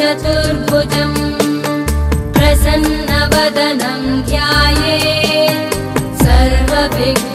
चतुर्भुजम् प्रसन्नवदनं ध्यायेत् सर्वविघ्नोपशान्तये।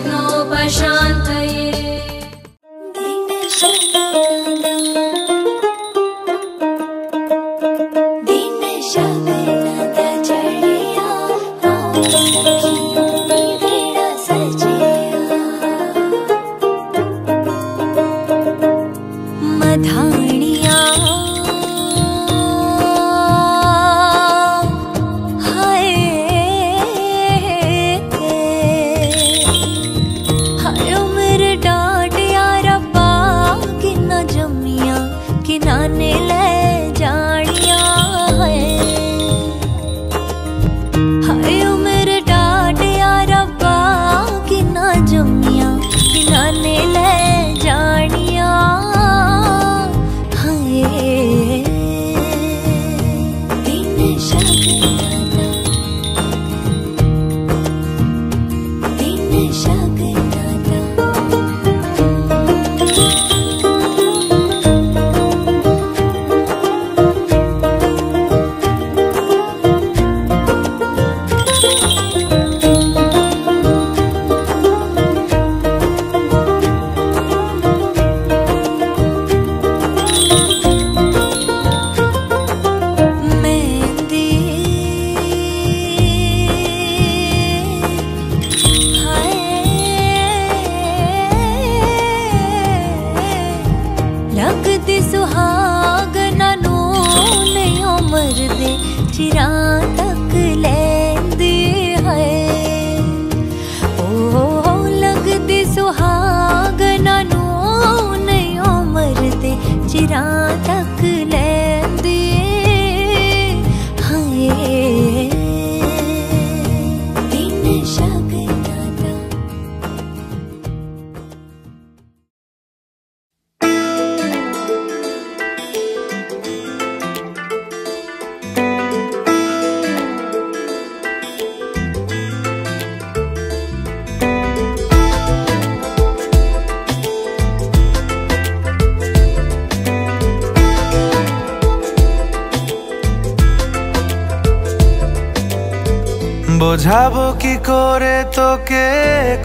বোঝাবো কি করে তোকে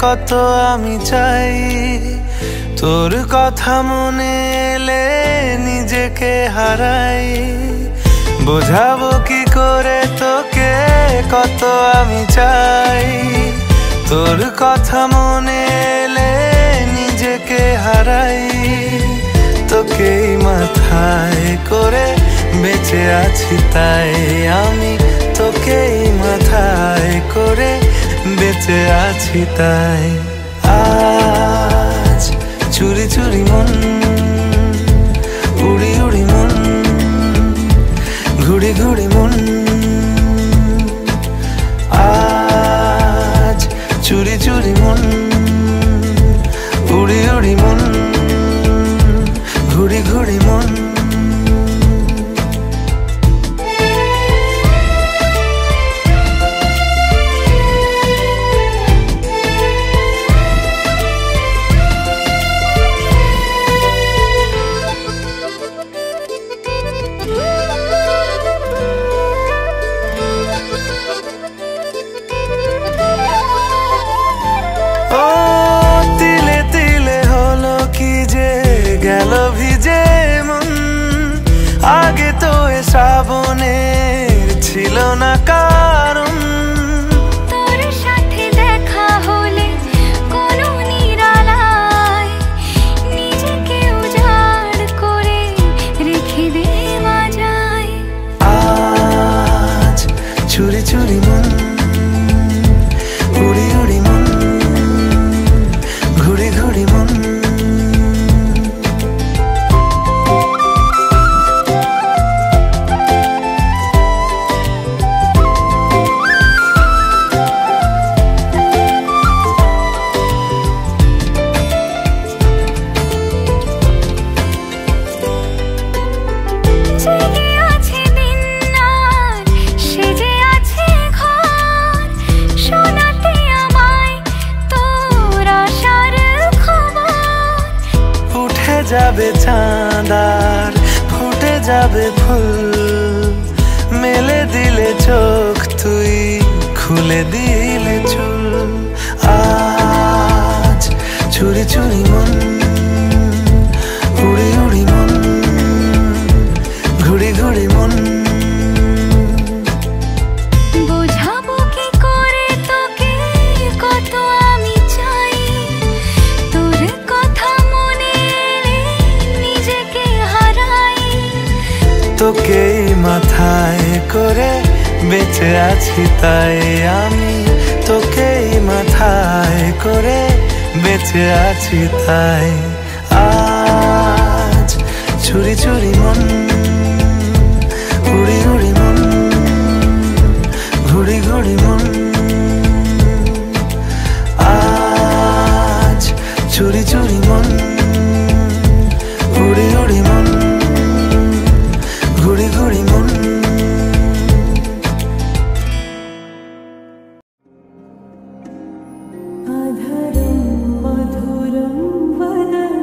কত আমি চাই, তোর কথা মনে এলে নিজেকে হারাই। বোঝাবো কি করে তোকে কত আমি চাই, তোর কথা মনে এলে নিজেকে হারাই। তোকেই মাথায় করে বেঁচে আছি তাই আমি, তোকেই মাথায় করে বেঁচে আছি তাই। আজ চুরি চুরি মন, উড়ি উড়ি মন, ঘুড়ি ঘুড়ি মন। আজ চুরি চুরি মন, উড়ি উড়ি মন, ঘুড়ি ঘুড়ি মন। আগে তো এ শ্রাবণের ছিল না কারণ, তোর সাথে দেখা হলে কোনো নিরালায় নিজেকে উজাড় করে রেখে দেওয়া যায়। আজ চুরি চুরি মন, উড়ি উড়ি মন, ঘুড়ি ঘুড়ি মন। যাবে চাঁদ আর ফুটে যাবে ফুল, মেলে দিলে চোখ তুই, খুলে দিলে চুল। আজ চুরি চুরি মন, উড়ি উড়ি মন, ঘুড়ি ঘুড়ি মন। বোঝাবো কি করে তোকে কত আমি চাই, তোর কথা মনে এলে নিজেকে হারাই। তোকে মাথায় করে বেঁচে আছি তাই আমি, তোকে মাথায় করে বেঁচে আছি তাই। আজ চুরি চুরি মন, উড়ি উড়ি মন, ঘুড়ি ঘুড়ি মন। আজ চুরি চুরি মন, উড়ি উড়ি মন, ঘুড়ি ঘুড়ি মন। अधरं मधुरं वदनं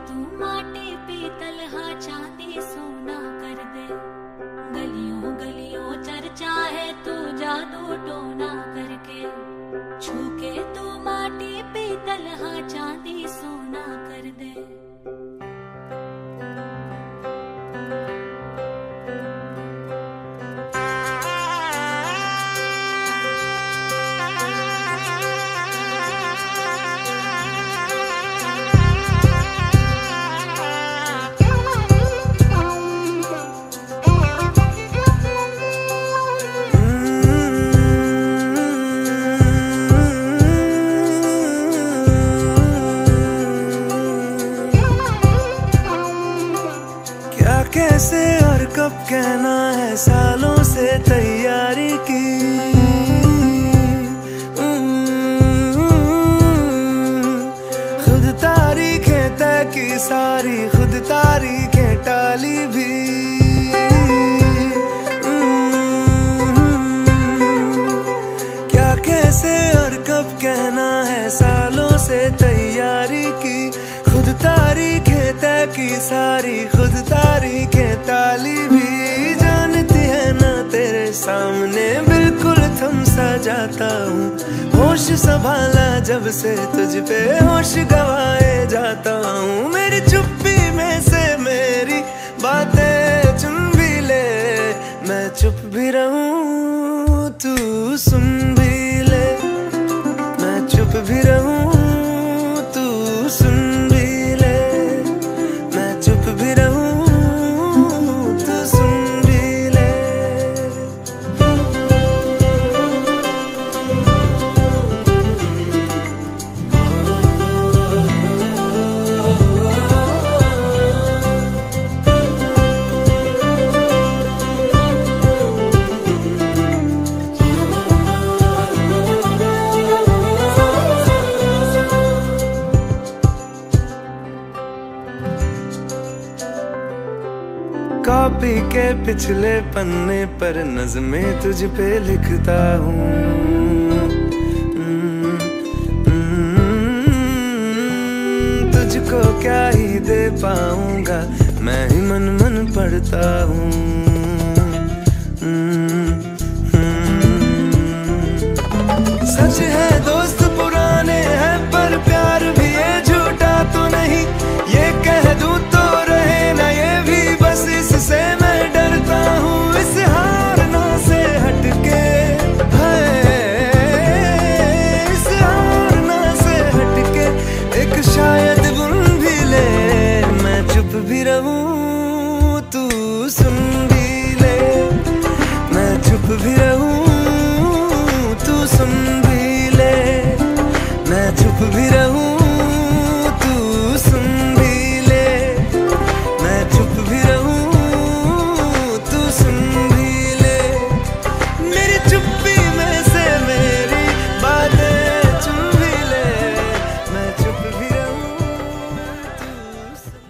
तू माटी पीतल हा चांदी सोना कर दे। गलियों गलियों चर्चा है तू जादू टोना करके। छू के तू माटी पीतल हा चांदी सोना कर दे। कैसे और कब कहना है सालों से तैयारी की। खुद तारीखें तय की सारी, खुद तारीखें टाली भी। क्या कैसे और कब कहना है सालों से तैयारी की। खुद तारीखें तय की सारी, खुद तारीखें टाली भी। जानती है ना तेरे सामने बिल्कुल थम सा जाता हूँ। होश संभाला जब से तुझ पे होश गवाए जाता हूँ। मेरी चुप्पी में से मेरी बातें चुन भी ले। मैं चुप भी रहूं तू सुन भी ले। मैं चुप भी रहूं तू सुन भी ले। मैं चुप भी रहूं तू सुन भी ले। कॉपी के पिछले पन्ने पर नज़में तुझ पे लिखता हूँ। तुझको क्या ही दे पाऊंगा, मैं ही मन मन पढ़ता हूँ। सच है दोस्त पुराने हैं पर प्यार भी ये झूठा तो नहीं। ये कह दूं तो रहे ना ये भी, बस इससे मैं डरता हूँ। इस हारना से हटके इस हारना से हटके एक शायद बुन भी ले। मैं चुप भी रहूं तू सुन भी ले। मैं चुप भी रहूं तू सुन भी ले। मैं चुप भी रहूं तू सुन भी ले। मैं चुप भी रहूं तू सुन भी ले। मेरी चुप्पी में से मेरी बातें चुन भी ले। मैं चुप भी रहूं तू सुन।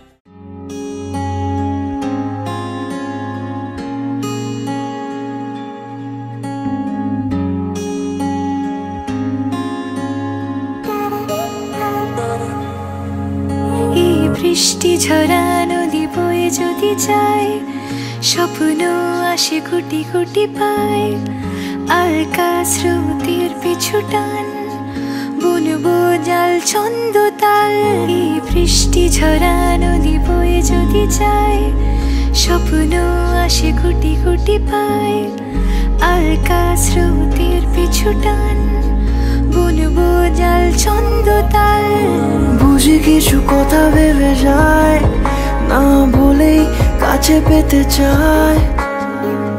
বৃষ্টি ঝরা নদী বয়ে যদি যায়, স্বপ্ন আসে গুটি গুটি পায়। আলকা স্রোতের পিছু টান, বুনবো জাল ছন্দ তাল। এই বৃষ্টি ঝরা নদী বয়ে যদি যায়, স্বপ্ন আসে গুটি গুটি পায়। আলকা স্রোতের পিছু টান, বুনবো জাল ছন্দ তাল। বুঝি কিছু কথা ভেবে যায়, না বলেই কাছে পেতে চায়।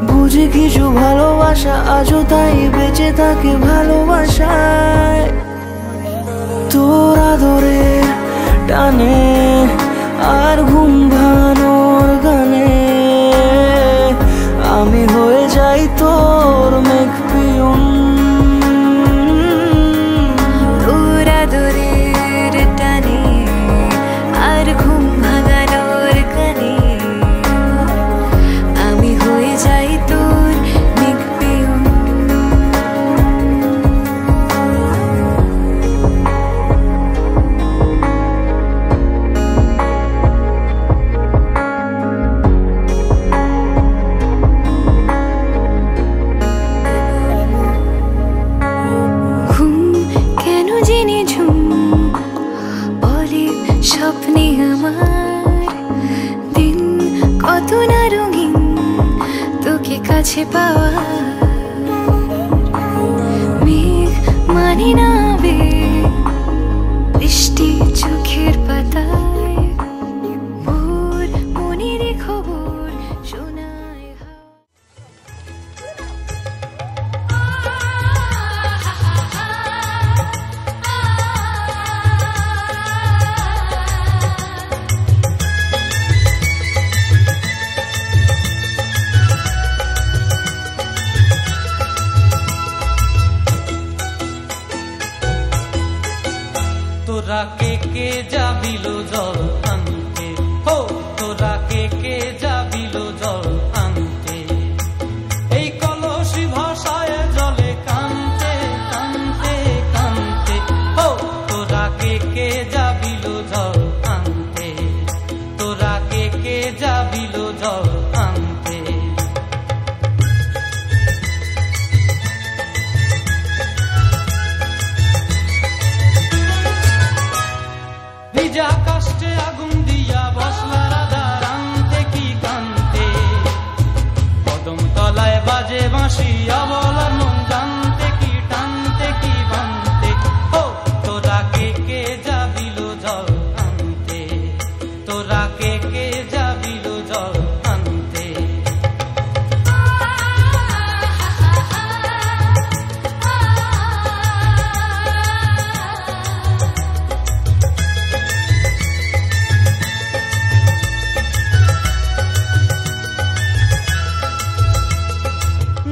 বুঝি কিছু ভালোবাসা আজও তাই বেঁচে থাকে ভালোবাসায়। তোর আদরের টানে আর ঘুম ভাঙানোর গানে আমি হয়ে যাই তোর মেঘ পিয়ন। তোর আদরের টানে আর ঘুম ভাঙানোর গানে আমি হয়ে যাই তোর মেঘ পিয়ন। স্বপ্নে আমার দিন কত না রঙিন তোকে কাছে পাওয়া মেঘ মানে না বৃষ্টি চোখের পাতায় ভোর মনের খবর শোনায় তোরা কে যাবিল জল আনতে, হো তোরা কে যাবিল জল আনতে, এই কলসি ভাষায় জলে কানতে কানতে কানতে, হো তোরা কে যাবিল জল আনতে, তোরা কে যাবিল জল আনতে। ভিজা কাষ্টে আগুন দিয়া বসলা রাধা রান্তে কি কান্তে, কদম তলায় বাজে বাঁশি অবলার মন জানতে কি টানতে কি বানতে, ও তোরা কে যাবিল জল আনতে, তোরা কে যাবিল জল আনতে।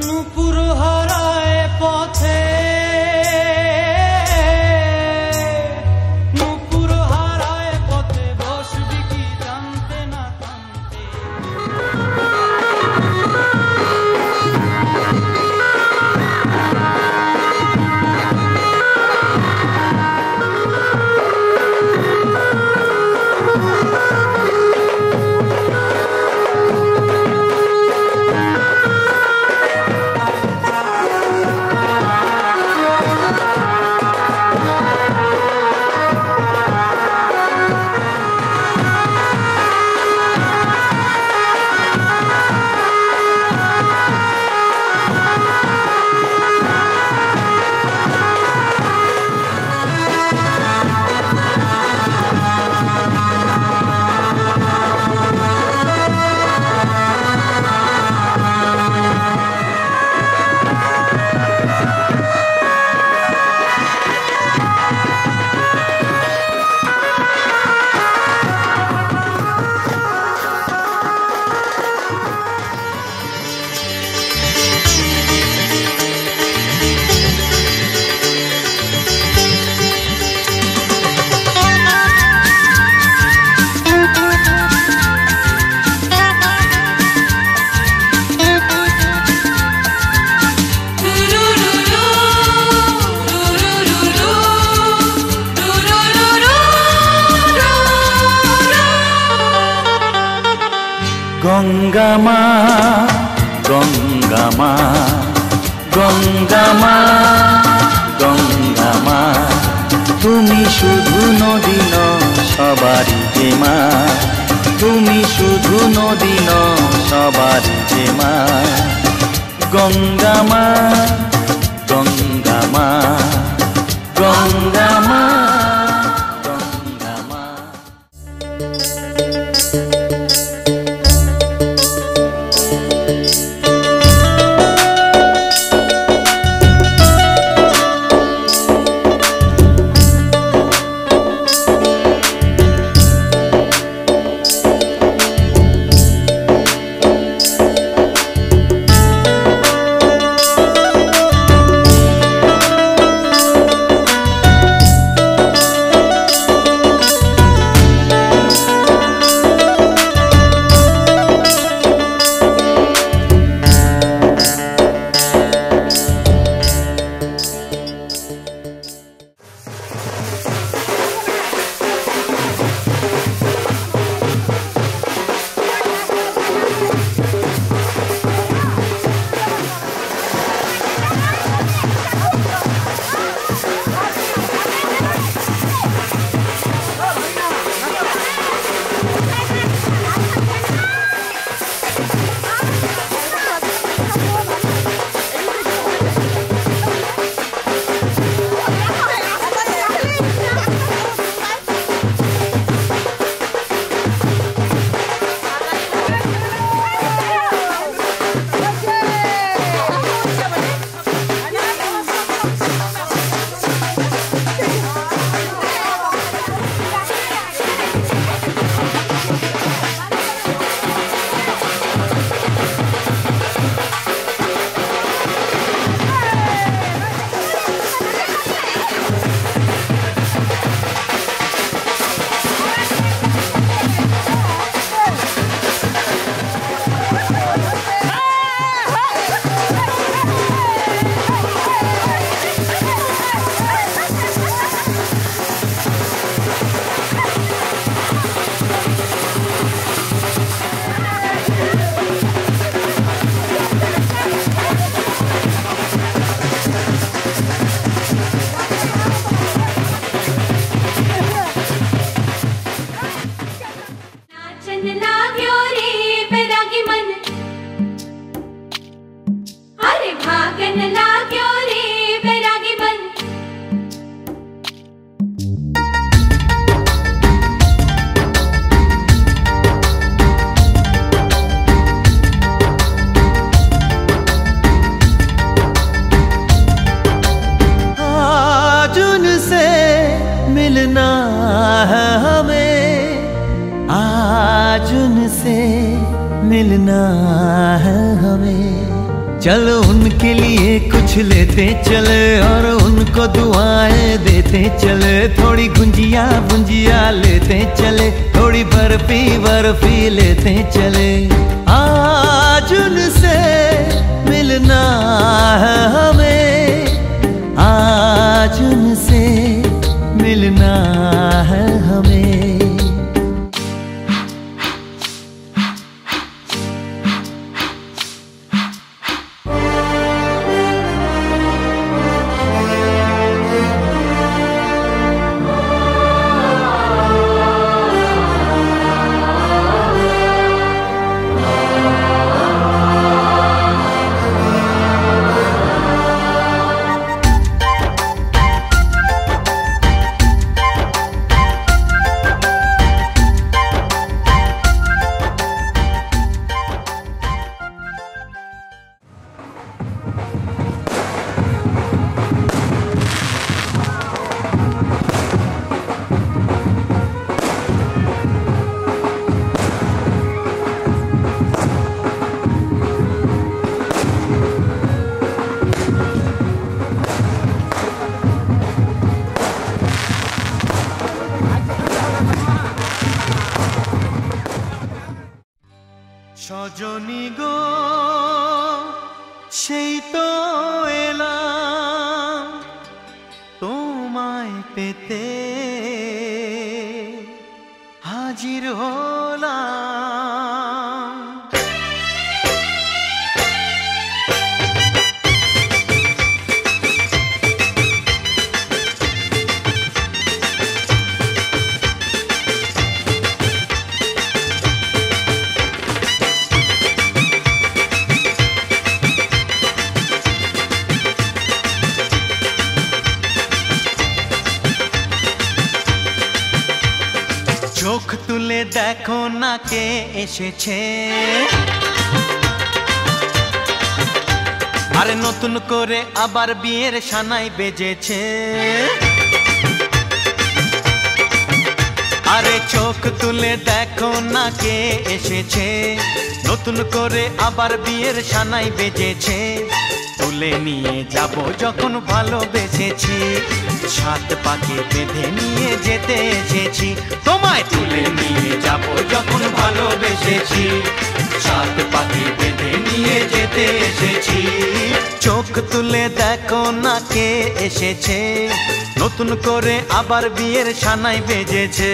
নূপুর হারায় পথে, নূপুর হারায় পথে বসবি কি জানতে না কানতে। গঙ্গা মা গঙ্গা মা গঙ্গা মা গঙ্গা মা, তুমি শুধু নদী ন সবারই যে মা, তুমি শুধু নদী ন সবারই যে মা। গঙ্গা মা গঙ্গা মা গঙ্গা মা গঙ্গা মা। भागन लाग्यो रे बैरागी मन, अरे भागन लाग्यो रे बैरागी मन। आज उनसे मिलना है हमें, आज उनसे मिलना है हमें। चलो उनके लिए कुछ लेते चले और उनको दुआएं देते चले। थोड़ी गुंजिया गुंजिया लेते चले, थोड़ी बर्फी बर्फी लेते चले। आज उनसे मिलना है हमें, आज उनसे मिलना है हमें। সজনী গো সেই তো এলাম তোমায় পেতে, হাজির হলাম। চোখ তুলে দেখো না কে এসেছে, আরে নতুন করে আবার বিয়ের সানাই বেজেছে। আরে চোখ তুলে দেখো না কে এসেছে, নতুন করে আবার বিয়ের সানাই বেজেছে। তুলে নিয়ে যাব যখন ভালোবেসেছি, সাত পাকে বেঁধে নিয়ে যেতে এসেছি। তোমায় তুলে নিয়ে যাব যখন ভালোবেসেছি, সাত পাকে বেঁধে নিয়ে যেতে এসেছি। চোখ তুলে দেখো না কে এসেছে, নতুন করে আবার বিয়ের সানাই বেজেছে।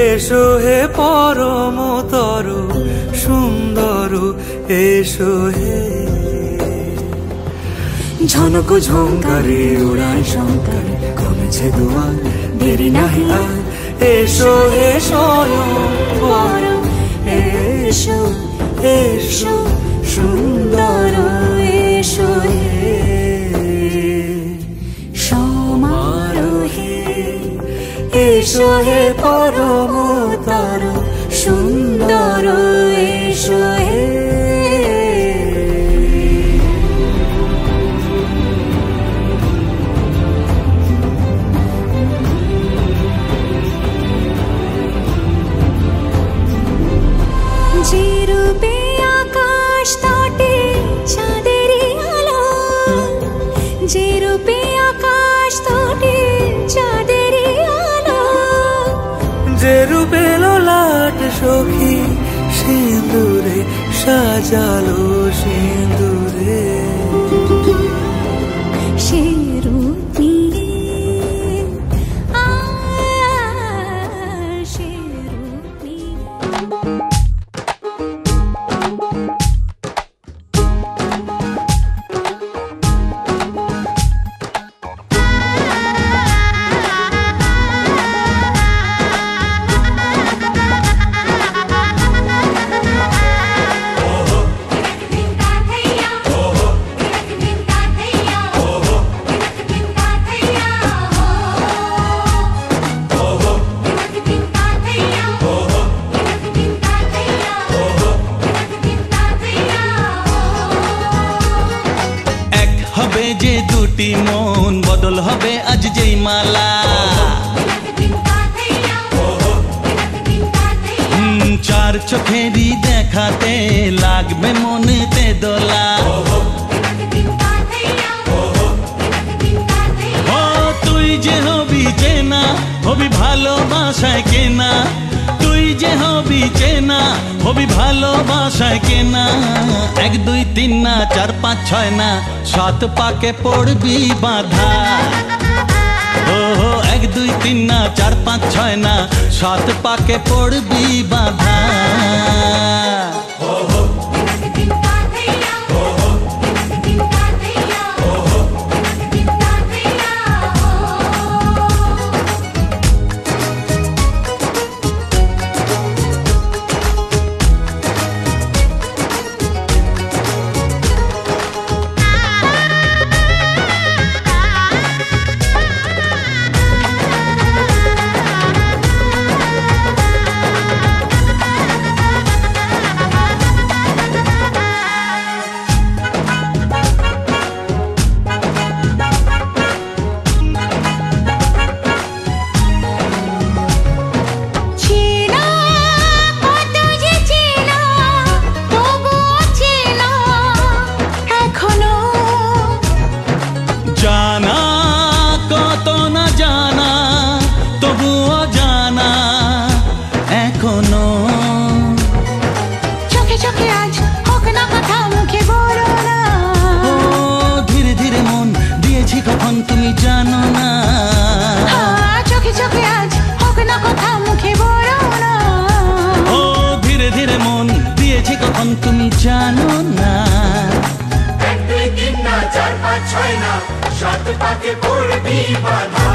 এসো হে পরমতর সুন্দর, এসো হে ঝনক ঝঙ্কারে উড়ায় শঙ্কর, কমেছে দুয়ার দেরি নাহি আর। এসো হে স্বয়ং পরম, এসো এসো সুন্দর, এসো হে সমারোহে। এসো হে পরমতর সুন্দর, এসো হে যে রূপে আকাশ তটে চাঁদেরই আলো, যে রূপে আকাশ তটে চাঁদেরই আলো, যে রূপে ললাট সখী সিঁদুরে সাজালো সিঁদুরে সে রূপ নিয়ে সে রূপ নিয়ে যে দুটি মন বদল হবে আজ যেই মালা, চার চোখেরই দেখাতে লাগবে মনেতে দোলা। ও তুই যে হবি চেনা, হবি ভালোবাসায় কেনা, তুই যে হবি চেনা, হবি ভালোবাসায় কেনা। 1 2 3 না 4 5 6 না 7 পাকে পড়বি বাঁধা। ও 1 2 3 না 4 5 6 না 7 পাকে পড়বি বাঁধা। জানা কত না জানা তবুও জানা এখনো, চোখে চোখে আজ হোক না কথা মুখে বলো না। ও ধীরে ধীরে মন দিয়েছি কখন তুমি জানো না। চোখে চোখে আজ হোক না কথা মুখে বলো না। ও ধীরে ধীরে মন দিয়েছি কখন তুমি জানো না। 1 2 3 না 4 5 6 না 7 পাকে পড়বি বাঁধা।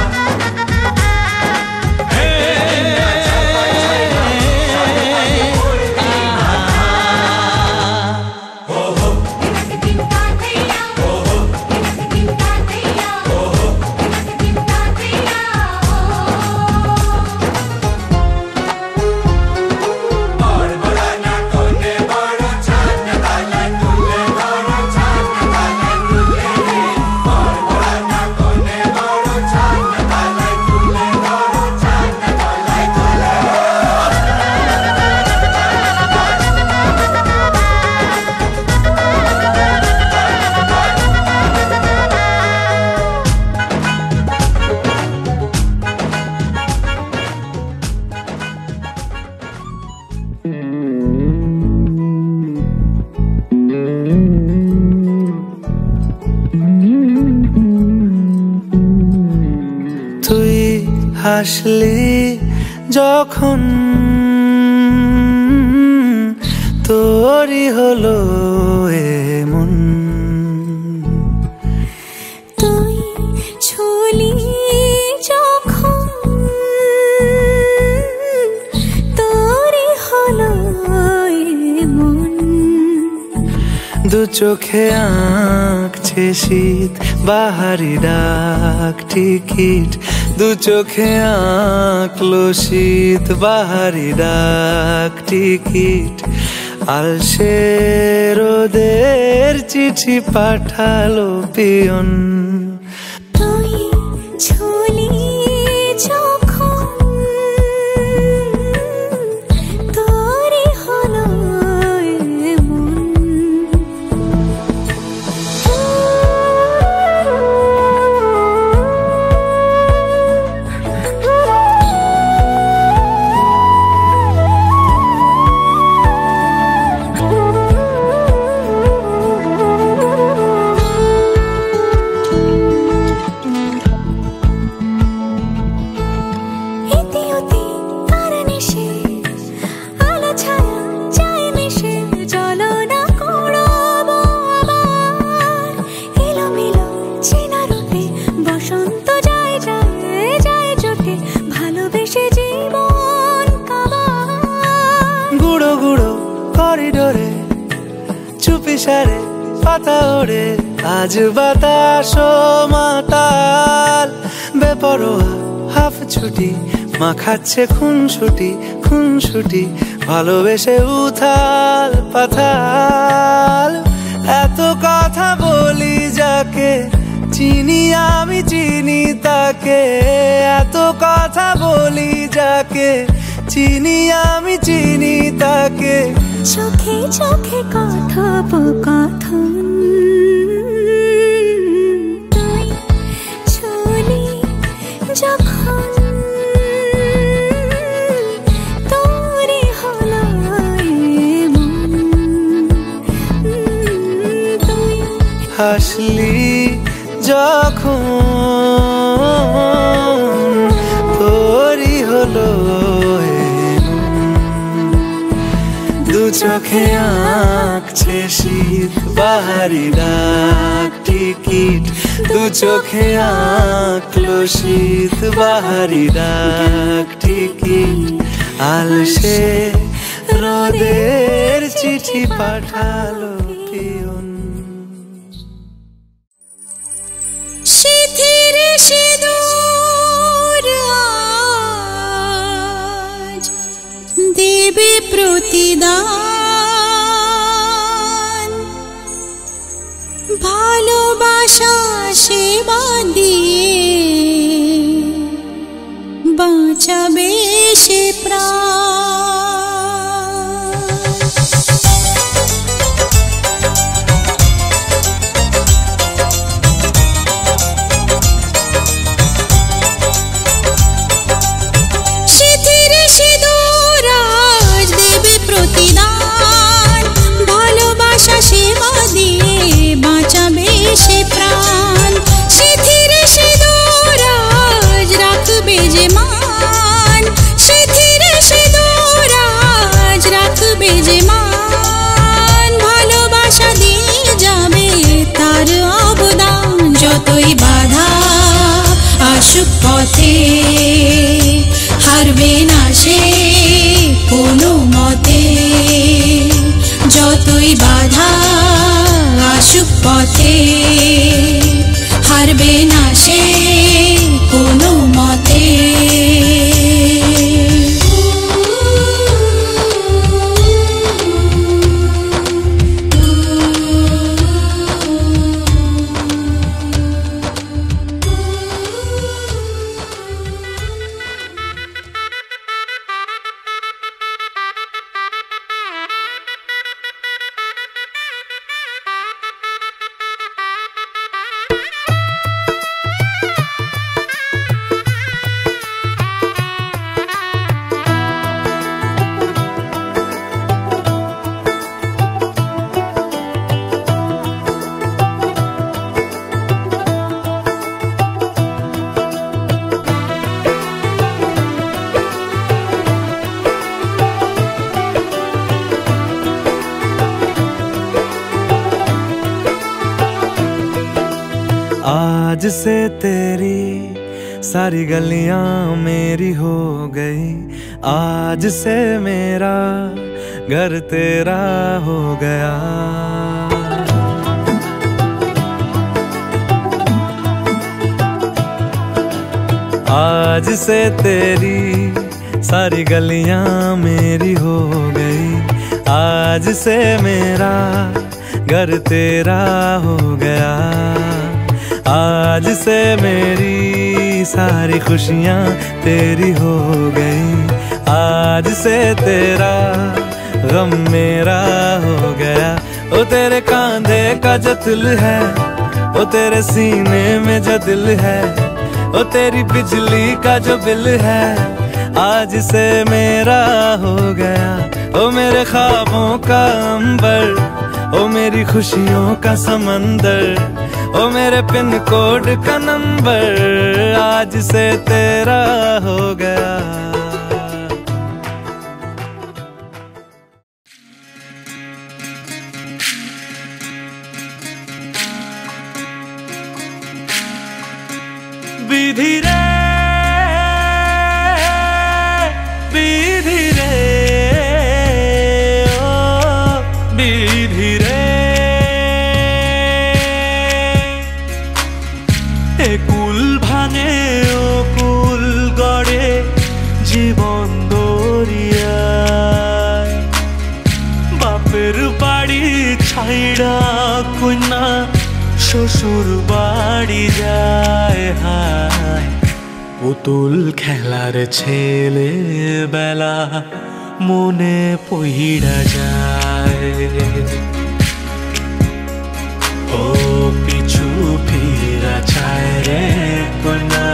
তুই হাসলি যখন তোরই হলো এমন, তুই ছুলি যখন তোরই হলো এমন। দু চোখে আঁকছে শীত বাহারি ডাক টিকিট, দু চোখে আঁকলো শীত বাহারি ডাক টিকিট। আলসে রোদের চিঠি পাঠালো পিয়ন। তুই ছুলি যখন তোরই হলো এমন। গুঁড়ো গুঁড়ো করিডোরে চুপি সারে পাতা ওড়ে, আজ বাতাস মাতাল বেপরোয়া হাফ ছুটি, মাখাচ্ছে খুনসুটি খুনসুটি, ভালোবেসে উথাল পাথাল। এত কথা বলি যাকে চিনি আমি চিনি তাকে, এত কথা বলি যাকে চিনি আমি চিনি তাকে। চোখে চোখে কথোপকথন, তুই ছুলি যখন তোরই হলো এমন। তুই হাসলি যখন তোরই হলো দু চোখে আঁকছে শীত বাহারি ডাক টিকিট, দু চোখে আঁকলো শীত বাহারি ডাক টিকিট। আলসে রোদের চিঠি পাঠালো পিয়ন। শিথির সিঁদুর আজ দেবে প্রতিদান, ভালোবাসা সেবা দিয়ে বাঁচাবে সে প্রাণ। প্রতিদান, ভালোবাসা সেবা দিয়ে বাঁচাবে সে প্রাণ। শিথির সিঁদুর আজ রাখবে যে মান, শিথির সিঁদুর আজ রাখবে যে মান, ভালোবাসা দিয়ে যাবে তার অবদান। যতই বাধা আসুক পথে হারবে না সে কোনো মতে, যতই বাধা আসুক পথে হারবে না সে কোনো মতে। आज से तेरी सारी गलियां मेरी हो गई, आज से मेरा घर तेरा हो गया। आज से तेरी सारी गलियां मेरी हो गई, आज आज से मेरा घर तेरा हो गया, आज से मेरी सारी खुशियाँ तेरी हो गई, आज से तेरा गम मेरा हो गया। ओ तेरे कांधे का जो दिल है, ओ तेरे सीने में जो दिल है, ओ तेरी बिजली का जो बिल है, आज से मेरा हो गया। ओ मेरे ख्वाबों का अंबर, ओ मेरी खुशियों का समंदर, ओ मेरे पिन कोड का नंबर, आज से तेरा हो गया। विधि रे विधि रे ओ विधि रे, ए कुल भाঙে ও কুল গড়ে জীবন দরিয়ায়, বাপের বাড়ি ছাইড়া কন্যা শ্বশুর বাড়ি যায়, হায় পুতুল খেলার ছেলে বেলা মনে পইড়া যায়। ও পিছু ফিরা চায় রে কন্যা,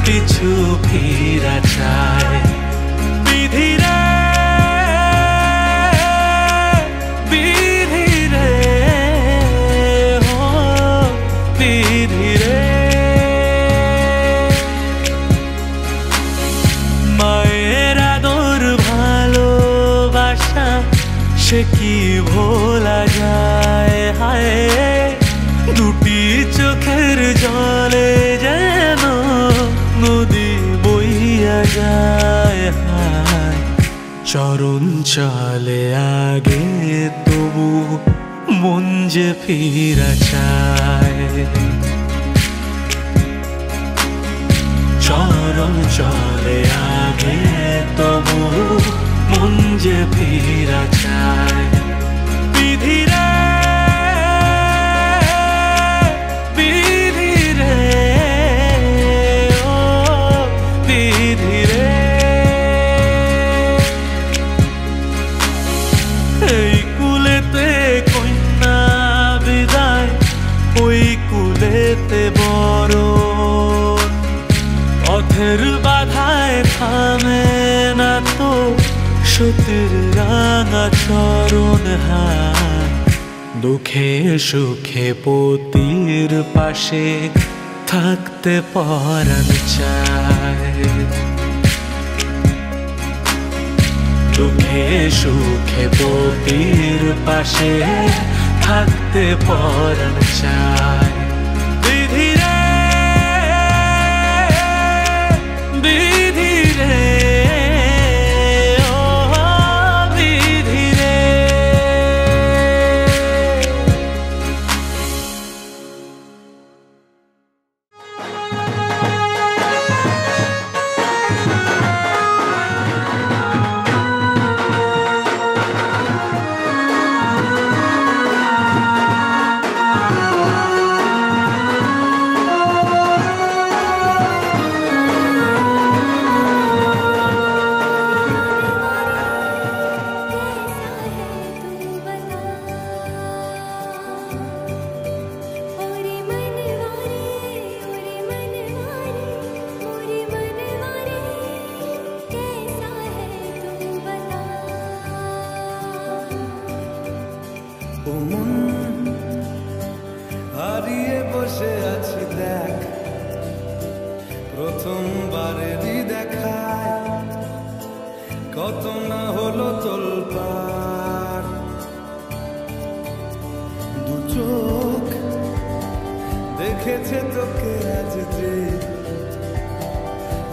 পিছু ফিরা চায়। বিধি রে সে কি ভোলা যায়, হায় দুটি চোখের জলে যেন নদী বইয়া যায়, হায় চরণ চলে আগে তবু মন যে ফিরা চায়, চরণ চলে আগে তবু মন যে ফিরা চায়। বিধি রে বিধি রে ও বিধি রে, এই কুলেতে কন্যা বিদায়, ওই কুলেতে বরণ, পথের বাধায় থামে না তো সতীর রাঙা চরণ, হায় দুঃখে সুখে পতির পাশে থাকতে পরাণ চায়, দুঃখে সুখে পতির পাশে থাকতে পরাণ চায়। বিধি রে বিধি রে হারিয়ে বসে আছি দেখ, প্রথমবারেরই দেখায় কত না হলো তোলপাড়, দু চোখ দেখেছে তোকে আজ যে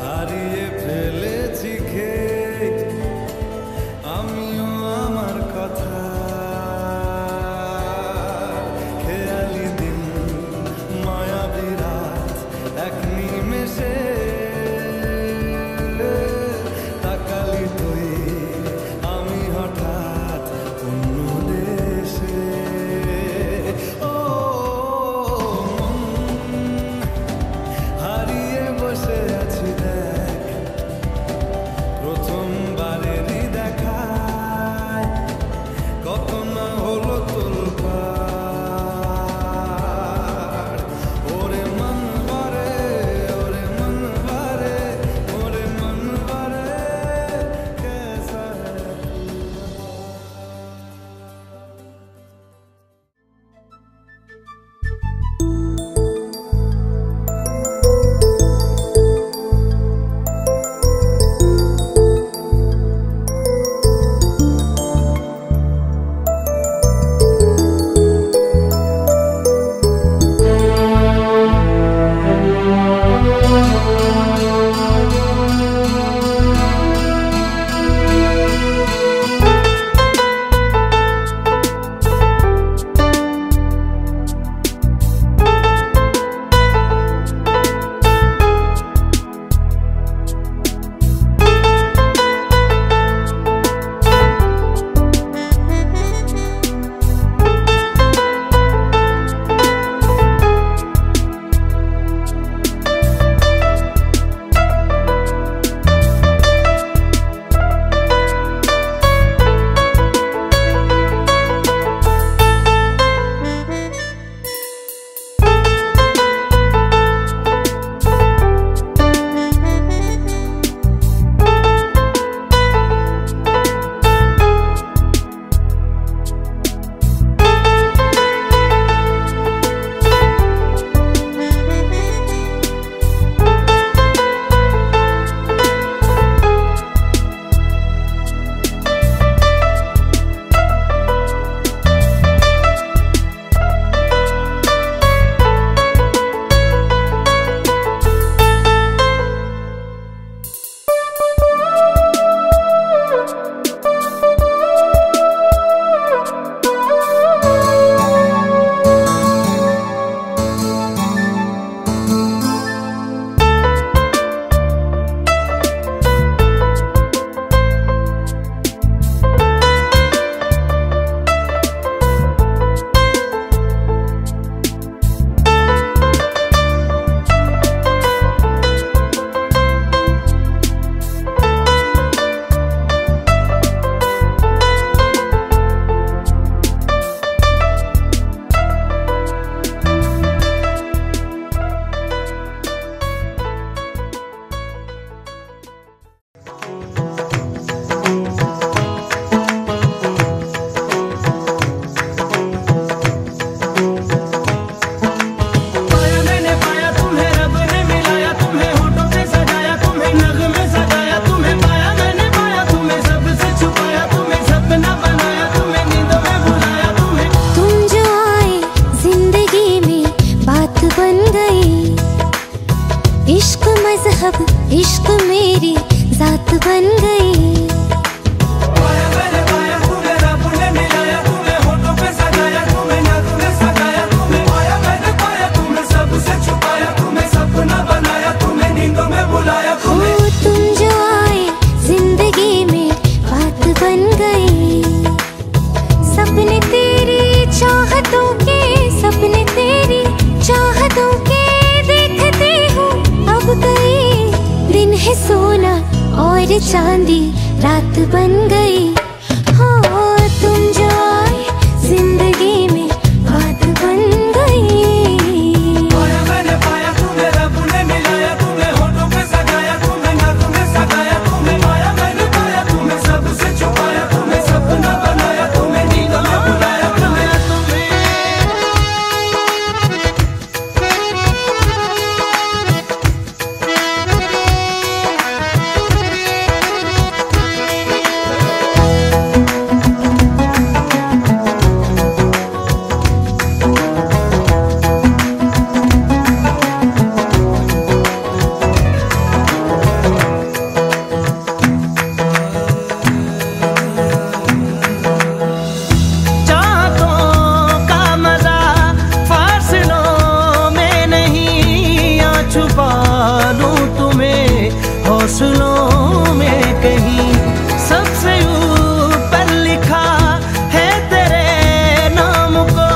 হারিয়ে ফেলেছি খেয়ে, আমিও আমার কথা খেয়ালি দিন মায়াবী রাত এক নিমেষে তাকালি তুই, আমি হঠাৎ কোন बन गई। पाया मैंने पाया तुम्हें, रब ने मिलाया तुम्हें, होठों पे सजाया तुम्हें, याद में सजाया तुम्हें। पाया मैंने पाया तुम्हें, सबसे छुपाया तुम्हें, सपना बनाया तुम्हें, नींदों में बुलाया तुम्हें। हो तुम जो आए जिंदगी में बात बन गई। सपने तेरी चाहतों के, सपने तेरी चाहतों के देखते हो अब गई। दिन है सोना और चांदी रात बन गई। हो तुम जो आए जिंदगी में बात बन गई। पाया मैंने पाया तुम्हें, रब ने मिलाया तुम्हें, होठों पे सजाया तुम्हें, याद में सजाया तुम्हें। पाया मैंने पाया तुम्हें, सबसे छुपाया तुम्हें, सपना बनाया तुम्हें, नींदों में बुलाया तुम्हें। चाहतों का मजा फासलों में नहीं, या छुपा लूं तुम्हें हौसलों में कहीं। सबसे ऊपर लिखा है तेरे नाम को,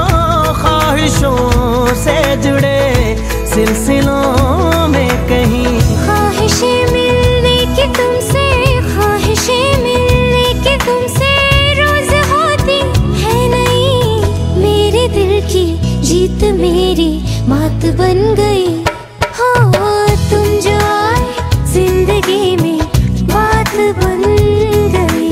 ख्वाहिशों से जुड़े सिलसिलों में कहीं। ख्वाहिशें मिलने की तुमसे, ख्वाहिशें मिलने की तुमसे रोज होती है नहीं। मेरे दिल की जीत मेरी मात बन गई। हो तुम जो आए जिंदगी में बात बन गई।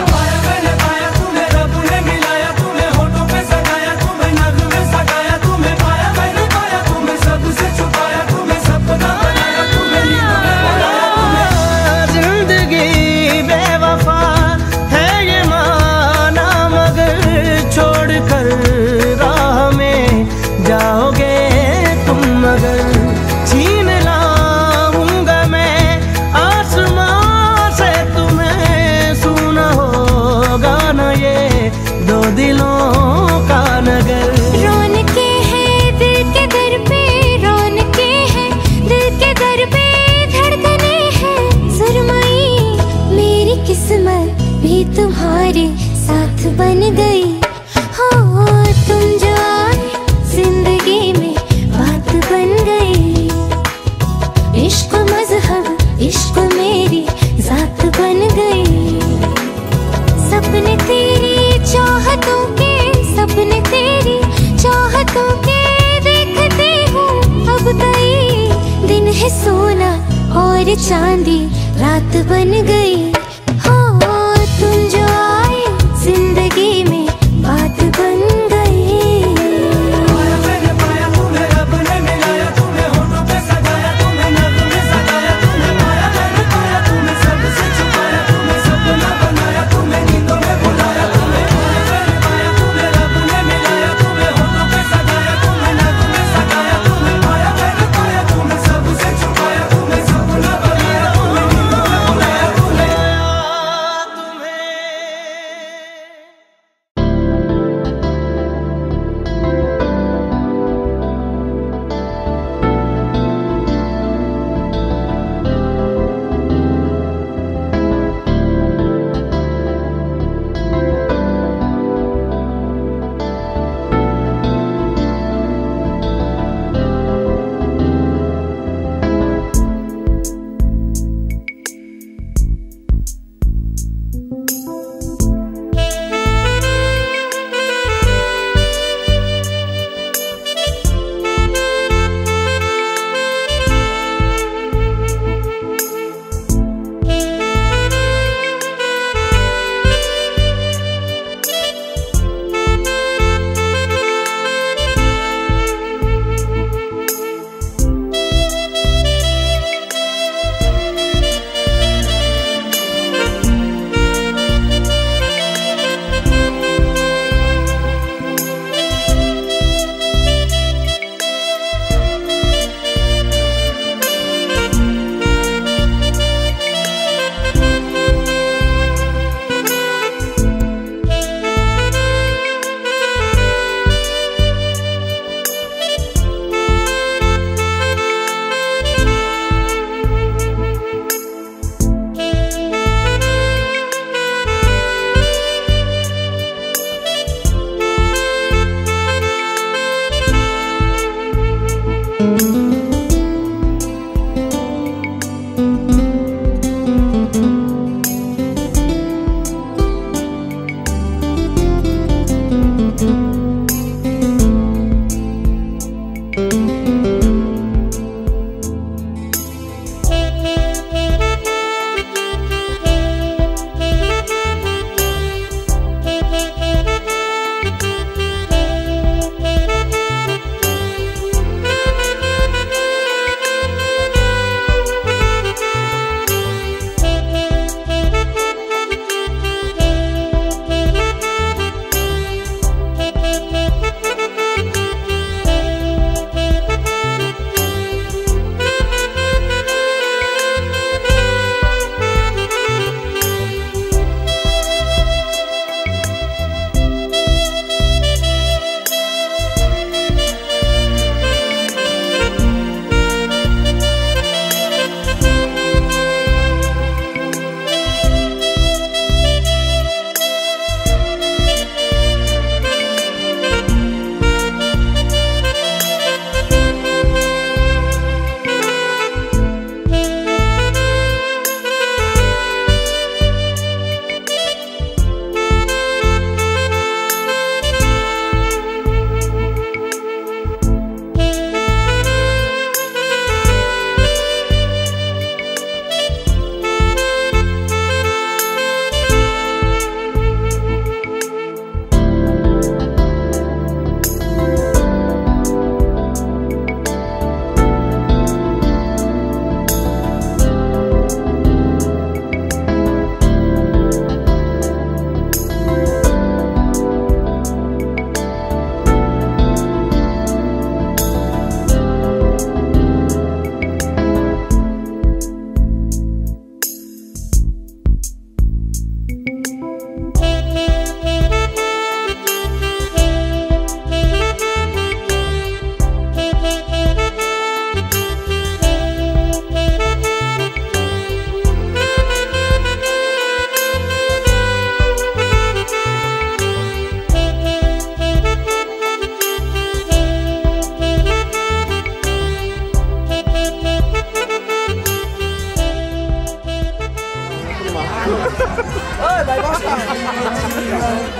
पाया मैंने पाया तुम्हें, रब ने मिलाया तुम्हें, होठों पे सजाया तुम्हें, याद में सजाया तुम्हें। पाया मैंने पाया तुम्हें, सबसे छुपाया तुम्हें, सपना बनाया तुम्हें, नींदों में बुलाया तुम्हें। जिंदगी बेवफा है ये माना, मगर छोड़ कर राह में जाओगे तुम मगर। छीन लाऊंगा मैं आसमां से तुम्हें, सुना होगा ना ये दो दिलों का नगर। रौनके हैं दिल के दर पे, रौनके हैं दिल के दर पे, धड़कने हैं सुरमई। मेरी किस्मत भी तुम्हारे साथ बन गई। हो तुम जो आए जिंदगी में बात बन गई। इश्क मजहब, इश्क मेरी जात बन गई। सपने तेरी चाहतों के, सपने तेरी चाहतों के देखते हो अब गई। दिन है सोना और चांदी रात बन गई। हो तुम जो आए जिंदगी में बात बन गई। पाया मैंने पाया तुम्हें, रब ने मिलाया तुम्हें, होठों पे सजाया तुम्हें, याद में सजाया तुम्हें। पाया मैंने पाया तुम्हें, सबसे छुपाया तुम्हें, सपना बनाया तुम्हें, नींदों में बुलाया तुम्हें। पाया मैंने पाया तुम्हें, रब ने मिलाया तुम्हें, होठों पे सजाया तुम्हें, याद में सजाया तुम्हें। पाया मैंने पाया तुम्हें, सबसे छुपाया तुम्हें, सपना बनाया तुम्हें, नींदों में बुलाया तुम्हें।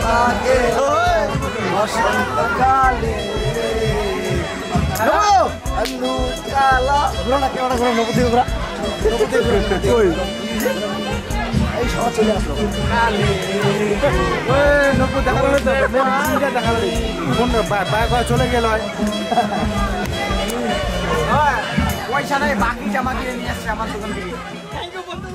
লাগে বসন্তকালে আলু কালা ঘুরো না কেমন ঘুরো নবুতি ঘুরা এই সব চলে আসলো নব্বু দেখা গেল তো দেখা গেল কোন বাইক চলে গেল পয়সা নাই বাকি জামা কিনে নিয়ে আসছে আমার দোকান থেকে থ্যাংক ইউ বন্ধু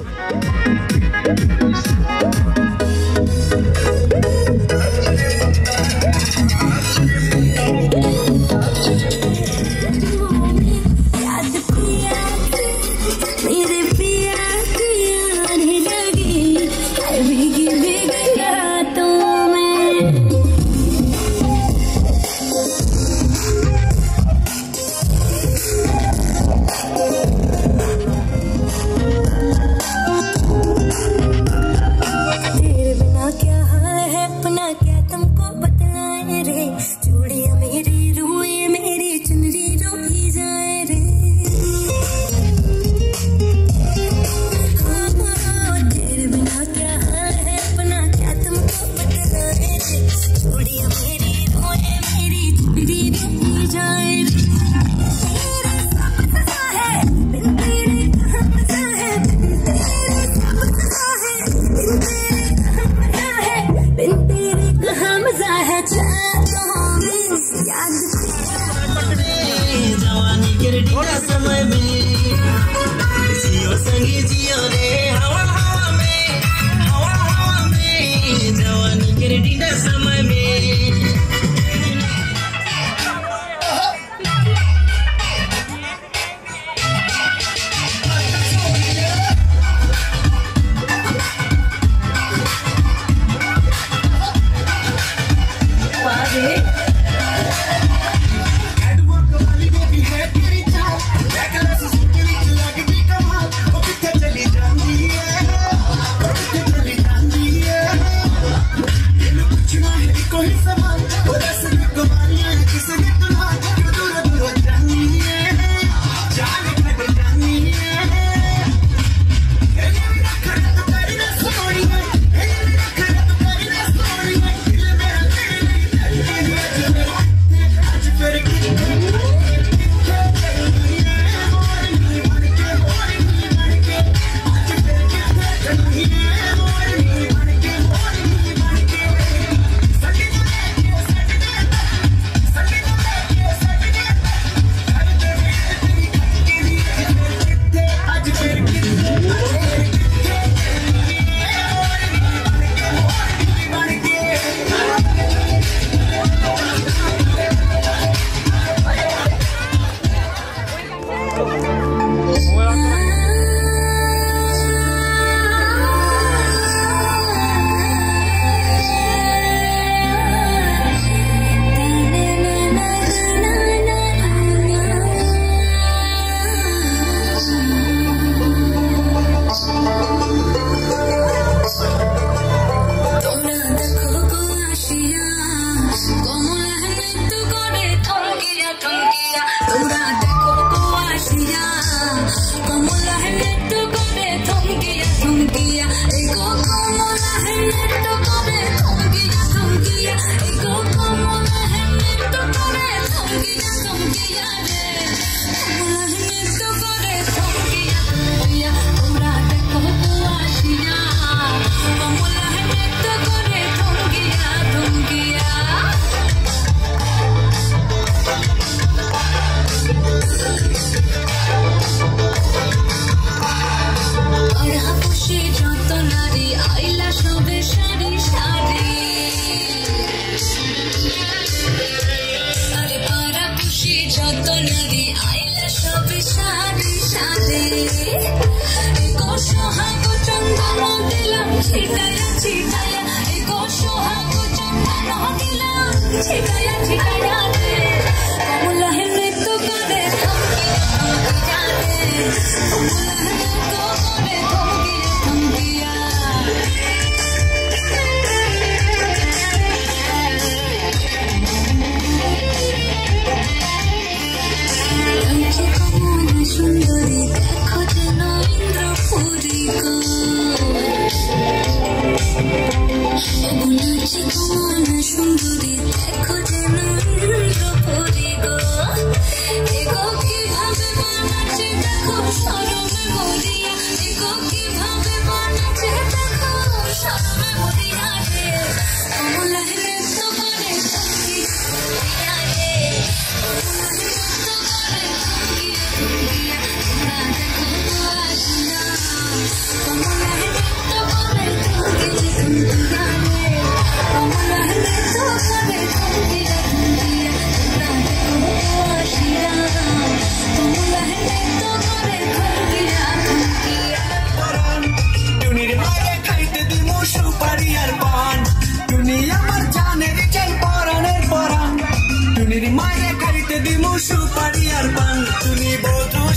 Como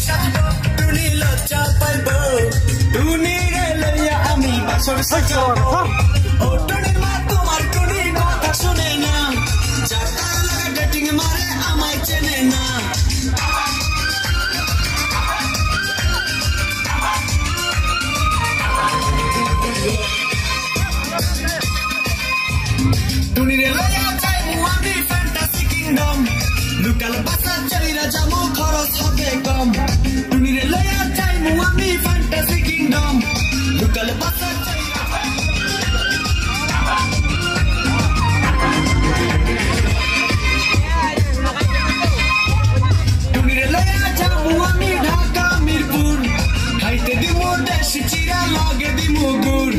সাজবো টুনি লজ্জা পাইব টুনি রে লইয়া আমি বাসর সাজাবো ও টুনির মা তোমার টুনি কথা শুনে না যার তার লাগে ডেটিং মারে আমায় চেনে না টুনিরে লইয়া যাইবো আমি ফ্যান্টাসি কিংডম লুকাল বাসা চাইরা যাবো খরচ হবে কম টুনিরে লইয়া যাইবো আমি ফ্যান্টাসি কিংডম লুকাল বাসা চাইরা টুনিরে লইয়া যাবো আমি ঢাকা মিরপুর খাইতে দিমু দেশি চিরা লগে দিমু গুড়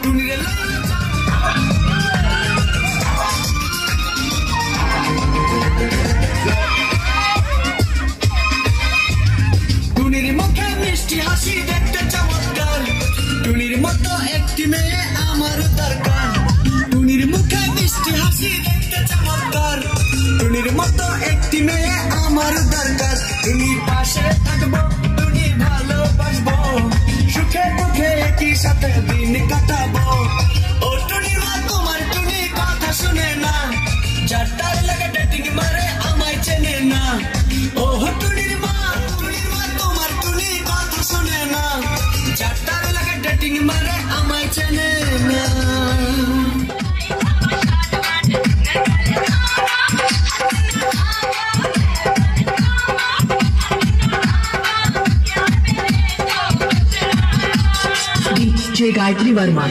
টুনিরে লইয়া টুনির মুখে মিষ্টি হাসি দেখতে চমৎকার টুনির মতো একটি মেয়ে আমার দরকার টুনির মুখে মিষ্টি হাসি দেখতে চমৎকার টুনির মতো একটি মেয়ে আমার দরকার টুনির পাশে থাকবো টুনির ভালোবাসবো সুখে দুঃখে একই সাথে দিন কাটাবো ও টুনির মা তোমার টুনি কথা শুনে না যার তার লাগে ডেটিং মারে আমায় চেনে না ও টুনির মা তোমার টুনি কথা শুনে না যার তার লাগে ডেটিং মারে আমায় চেনে না DJ Gayatri Verma.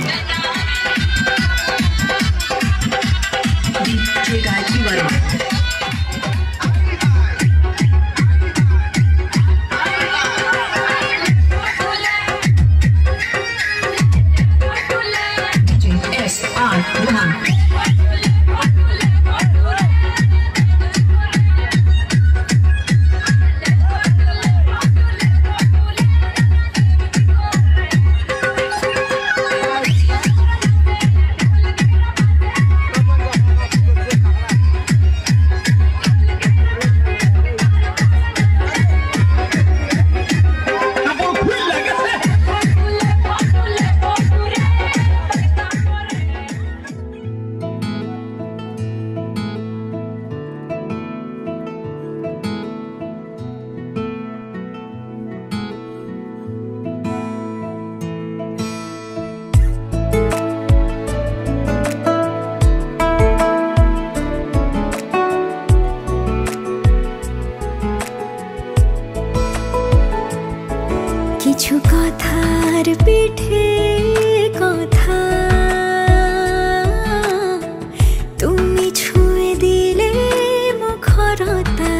DJ Gayatri Verma. DJ S.R. Burhan. কিছু কথার পিঠে কথা তুমি ছুঁয়ে দিলে মুখরতা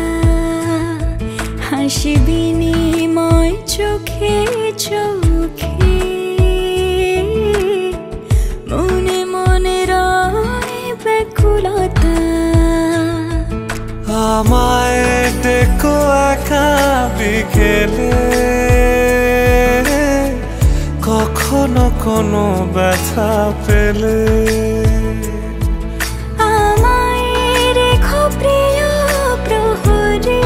হাসি বিনিময় চোখে চোখে মনে মনে রয় ব্যাকুলতা আমায় দেখো একা বিকেলে কখনো কোনো ব্যথা পেলে আমায় রেখো প্রিয় প্রহরে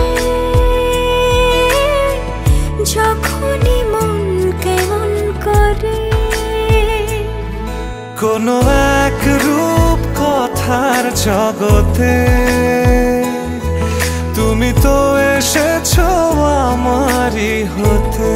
যখনই মন কেমন করে কোনো এক রূপ কথার জগতে তুমি তো এসেছো আমারই হতে